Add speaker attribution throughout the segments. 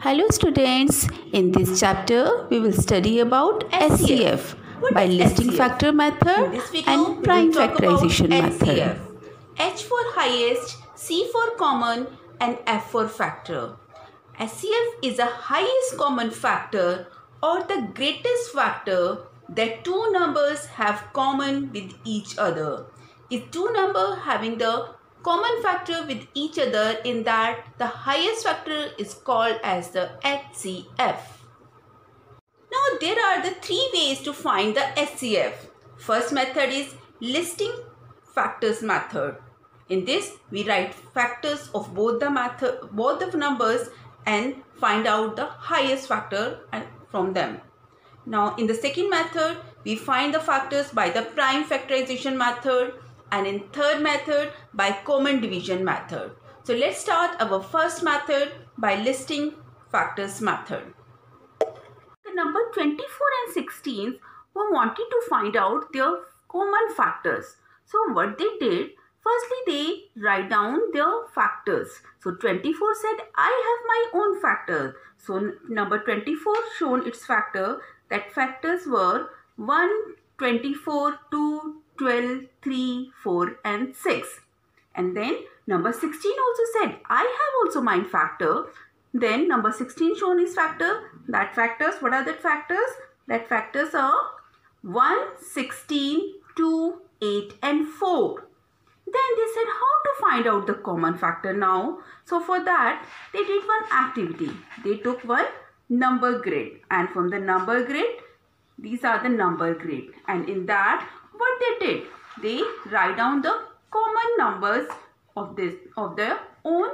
Speaker 1: Hello students, in this chapter we will study about SCF by listing factor method and prime factorization method.
Speaker 2: H for highest, C for common and F for factor. SCF is the highest common factor or the greatest factor that two numbers have common with each other. Is two numbers having the common factor with each other, in that the highest factor is called as the HCF. Now there are the three ways to find the SCF. First method is listing factors method. In this we write factors of both the numbers and find out the highest factor from them. Now in the second method we find the factors by the prime factorization method, and in third method by common division method. So let's start our first method by listing factors method. The number 24 and 16 were wanted to find out their common factors. So what they did, firstly they write down their factors. So 24 said, I have my own factor. So number 24 shown its factor. That factors were 1, 24, 2, 12, 3, 4 and 6. And then number 16 also said, I have also my factor. Then number 16 shown is factor. That factors, what are the factors? That factors are 1, 16, 2, 8 and 4. Then they said how to find out the common factor now. So for that they did one activity. They took one number grid, and from the number grid, these are the number grid, and in that what they did, they write down the common numbers of their own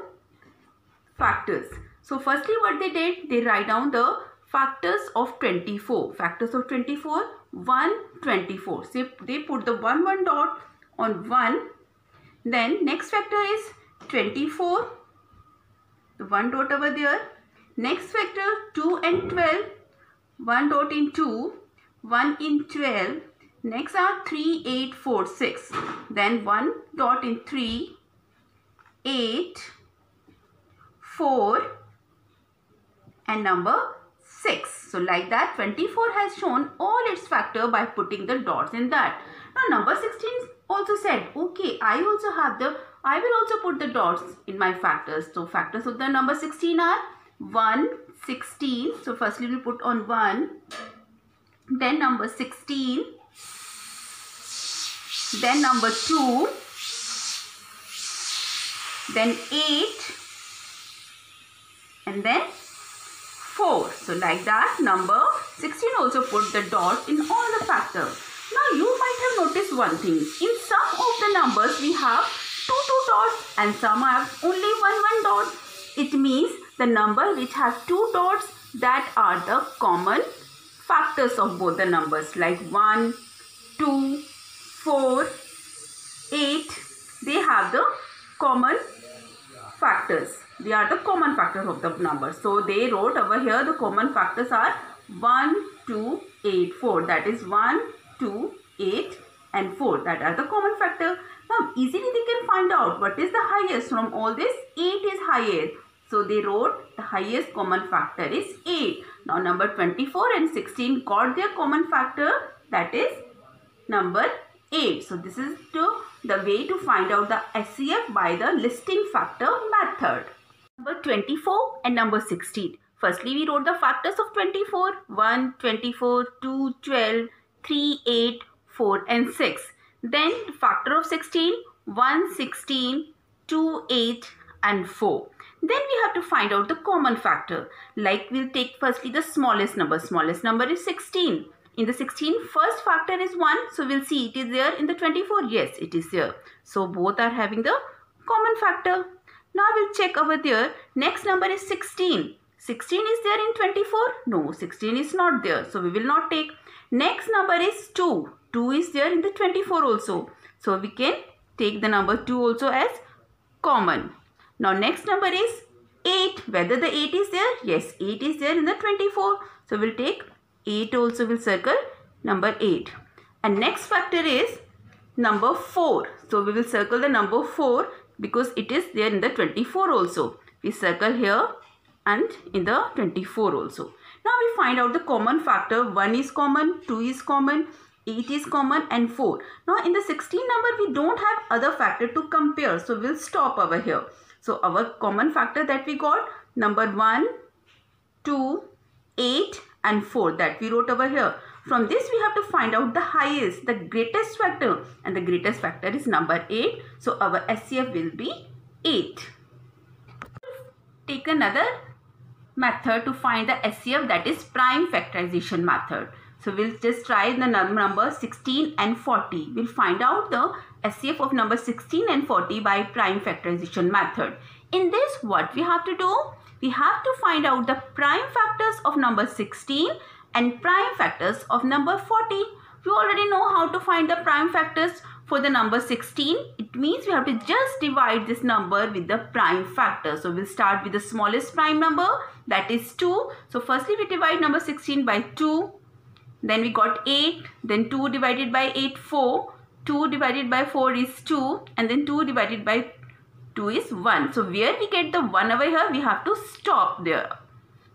Speaker 2: factors. So firstly what they did, they write down the factors of 24. Factors of 24, 1, 24. So they put the 1 dot on 1. Then next factor is 24. The 1 dot over there. Next factor 2 and 12. 1 dot in 2. 1 in 12. Next are 3, 8, 4, 6. Then 1 dot in 3. 8, 4 and number 6. So like that 24 has shown all its factor by putting the dots in that. Now number 16 also said, okay, I will also put the dots in my factors. So factors of the number 16 are 1, 16. So firstly we put on 1. Then number 16. Then number 2. Then 8. And then 4. So like that number 16 also put the dot in all the factors. Now you might have noticed one thing. In some of the numbers we have 2 dots and some have only 1 dot. It means the number which has 2 dots, that are the common factors of both the numbers, like 1, 2, 4, 8. They have the common factors. They are the common factors of the numbers. So they wrote over here the common factors are 1, 2, 8, 4. That is 1, 2, 8 and 4. That are the common factor. Now easily they can find out what is the highest from all this. 8 is highest. So they wrote the highest common factor is 8. Now number 24 and 16 got their common factor, that is number 8. So this is the way to find out the SCF by the listing factor method. Number 24 and number 16. Firstly we wrote the factors of 24. 1, 24, 2, 12, 3, 8, 4 and 6. Then the factor of 16. 1, 16, 2, 8 and 4. Then we have to find out the common factor. Like we'll take firstly the smallest number. Smallest number is 16. In the 16, first factor is 1. So we'll see it is there in the 24. Yes, it is there. So both are having the common factor. Now we'll check over there. Next number is 16. 16 is there in 24? No, 16 is not there. So we will not take. Next number is 2. 2 is there in the 24 also. So we can take the number 2 also as common. Now next number is 8. Whether the 8 is there? Yes, 8 is there in the 24. So we'll take 8 also, will circle number 8. And next factor is number 4. So we will circle the number 4 because it is there in the 24 also. We circle here and in the 24 also. Now we find out the common factor. 1 is common, 2 is common, 8 is common and 4. Now in the 16 number we don't have other factor to compare. So we'll stop over here. So our common factor that we got, number 1, 2, 8 and 4 that we wrote over here. From this we have to find out the highest, the greatest factor, and the greatest factor is number 8. So our SCF will be 8. Take another method to find the SCF, that is prime factorization method. So we'll just try the number 16 and 40. We'll find out the SCF of number 16 and 40 by prime factorization method. In this, what we have to do? We have to find out the prime factors of number 16 and prime factors of number 40. We already know how to find the prime factors for the number 16. It means we have to just divide this number with the prime factor. So we'll start with the smallest prime number, that is 2. So firstly we divide number 16 by 2. Then we got 8. Then 2 divided by 8, 4. 2 divided by 4 is 2. And then 2 divided by 2 is 1. So where we get the 1 over here, we have to stop there.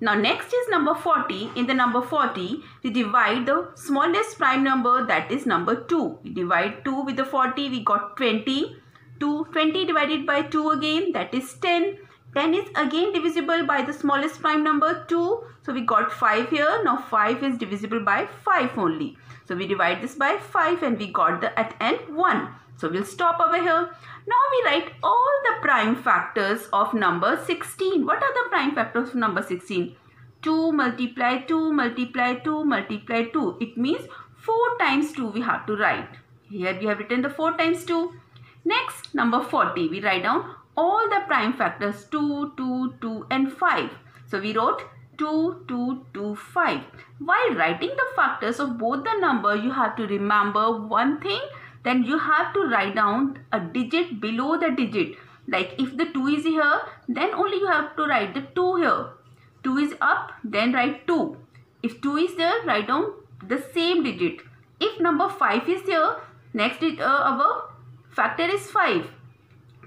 Speaker 2: Now next is number 40. In the number 40, we divide the smallest prime number, that is number 2. We divide 2 with the 40, we got 20. 20 divided by 2 again, that is 10. 10 is again divisible by the smallest prime number 2. So we got 5 here. Now 5 is divisible by 5 only. So we divide this by 5 and we got the at end 1. So we'll stop over here. Now we write all the prime factors of number 16. What are the prime factors of number 16? 2 multiply 2 multiply 2 multiply 2. It means 4 times 2 we have to write. Here we have written the 4 times 2. Next, number 40. We write down all the prime factors 2, 2, 2 and 5. So we wrote 2, 2, 2, 5. While writing the factors of both the number, you have to remember one thing. Then you have to write down a digit below the digit. Like if the 2 is here, then only you have to write the 2 here. 2 is up, then write 2. If 2 is there, write down the same digit. If number 5 is here, next our factor is 5.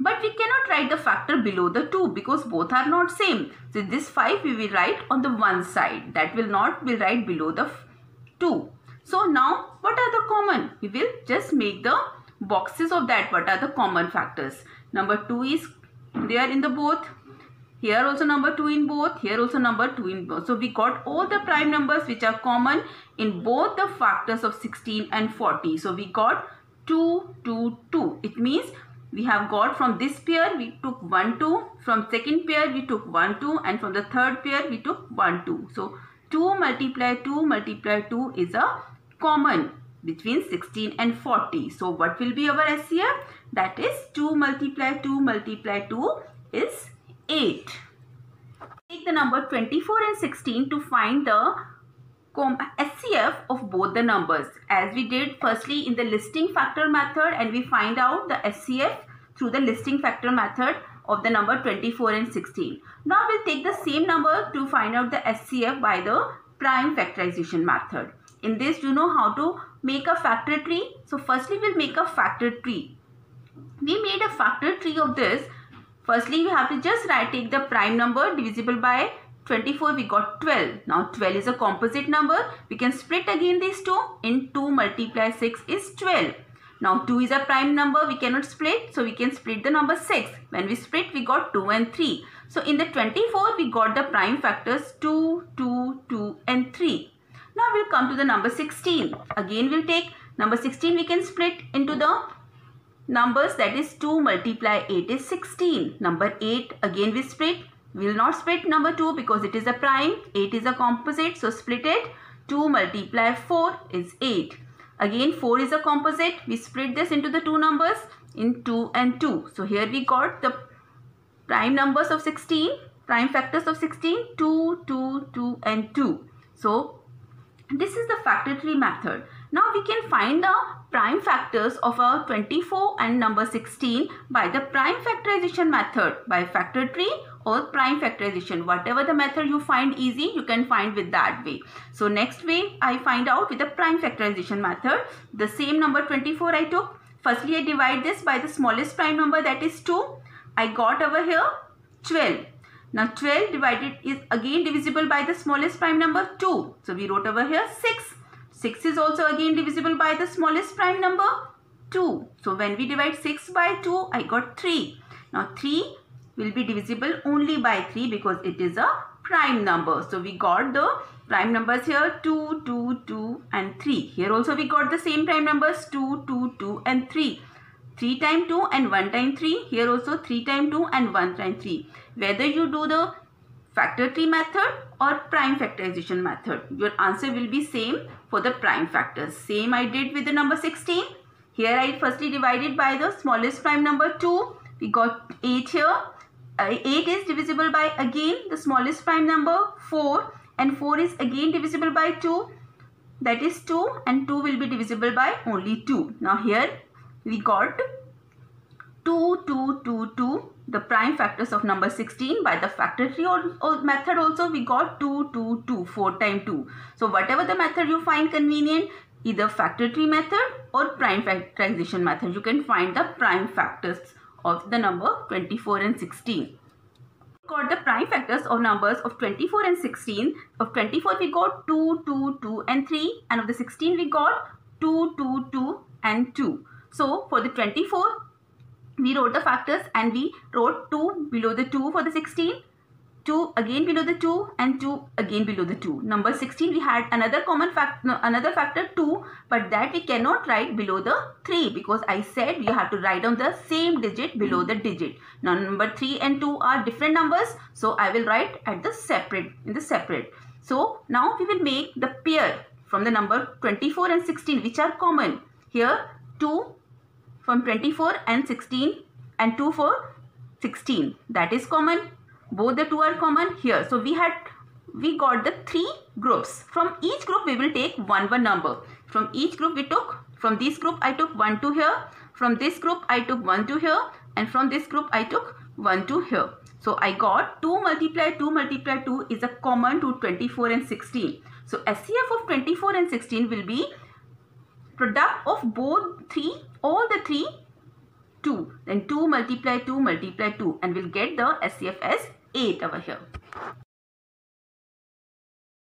Speaker 2: But we cannot write the factor below the 2 because both are not same. So this 5 we will write on the one side. That will not be right below the 2. So now what are the common? We will just make the boxes of that. What are the common factors? Number 2 is there in the both. Here also number 2 in both. Here also number 2 in both. So we got all the prime numbers which are common in both the factors of 16 and 40. So we got 2, 2, 2. It means we have got from this pair we took 1, 2. From second pair we took 1, 2. And from the third pair we took 1, 2. So 2 multiply 2 multiply 2 is a common between 16 and 40. So what will be our SCF? That is 2 multiply 2 multiply 2 is 8. Take the number 24 and 16 to find the SCF of both the numbers. As we did firstly in the listing factor method, and we find out the SCF through the listing factor method of the number 24 and 16. Now we'll take the same number to find out the SCF by the prime factorization method. In this, you know how to make a factor tree. So firstly we'll make a factor tree. We made a factor tree of this. Firstly we have to just take the prime number divisible by 24, we got 12. Now 12 is a composite number. We can split again these two. In 2 multiply 6 is 12. Now 2 is a prime number. We cannot split. So we can split the number 6. When we split, we got 2 and 3. So in the 24, we got the prime factors 2, 2, 2 and 3. Now we'll come to the number 16. Again we'll take number 16. We can split into the numbers, that is 2 multiply 8 is 16. Number 8, again we split. We will not split number 2 because it is a prime. 8 is a composite. So split it. 2 multiply 4 is 8. Again 4 is a composite. We split this into the two numbers in 2 and 2. So here we got the prime numbers of 16. Prime factors of 16. 2, 2, 2 and 2. So this is the factor tree method. Now we can find the prime factors of a 24 and number 16 by the prime factorization method, by factor tree or prime factorization. Whatever the method you find easy, you can find with that way. So next way I find out with the prime factorization method. The same number 24 I took. Firstly I divide this by the smallest prime number, that is 2. I got over here 12. Now 12 divided is again divisible by the smallest prime number 2. So we wrote over here 6. 6 is also again divisible by the smallest prime number 2. So when we divide 6 by 2, I got 3. Now 3 will be divisible only by 3 because it is a prime number. So we got the prime numbers here 2, 2, 2 and 3. Here also we got the same prime numbers 2, 2, 2 and 3. 3 times 2 and 1 times 3. Here also 3 times 2 and 1 times 3. Whether you do the factor tree method or prime factorization method, your answer will be same for the prime factors. Same I did with the number 16. Here I firstly divided by the smallest prime number 2. We got 8 here. 8 is divisible by again the smallest prime number 4, and 4 is again divisible by 2, that is 2, and 2 will be divisible by only 2. Now here we got 2, 2, 2, 2, the prime factors of number 16. By the factor tree method also we got 2, 2, 2, 4 times 2. So whatever the method you find convenient, either factor tree method or prime factorization method, you can find the prime factors of the number 24 and 16. Got the prime factors of numbers of 24 and 16. Of 24 we got 2, 2, 2 and 3, and of the 16 we got 2, 2, 2 and 2. So for the 24 we wrote the factors and we wrote 2 below the 2 for the 16, 2 again below the 2 and 2 again below the 2. Number 16 we had another common factor, another factor 2, but that we cannot write below the 3 because I said you have to write down the same digit below the digit. Now number 3 and 2 are different numbers, so I will write at the separate, in the separate. So now we will make the pair from the number 24 and 16 which are common. Here 2 from 24 and 16 and 2 for 16, that is common. Both the two are common here. So we got the 3 groups. From each group we will take one number. From each group we took, from this group I took 1, 2 here. From this group I took 1, 2 here. And from this group I took 1, 2 here. So I got 2 multiply 2 multiply 2 is a common to 24 and 16. So SCF of 24 and 16 will be product of both 3, all the 3, 2. Then 2 multiply 2 multiply 2 and we'll get the SCF as 8 over here.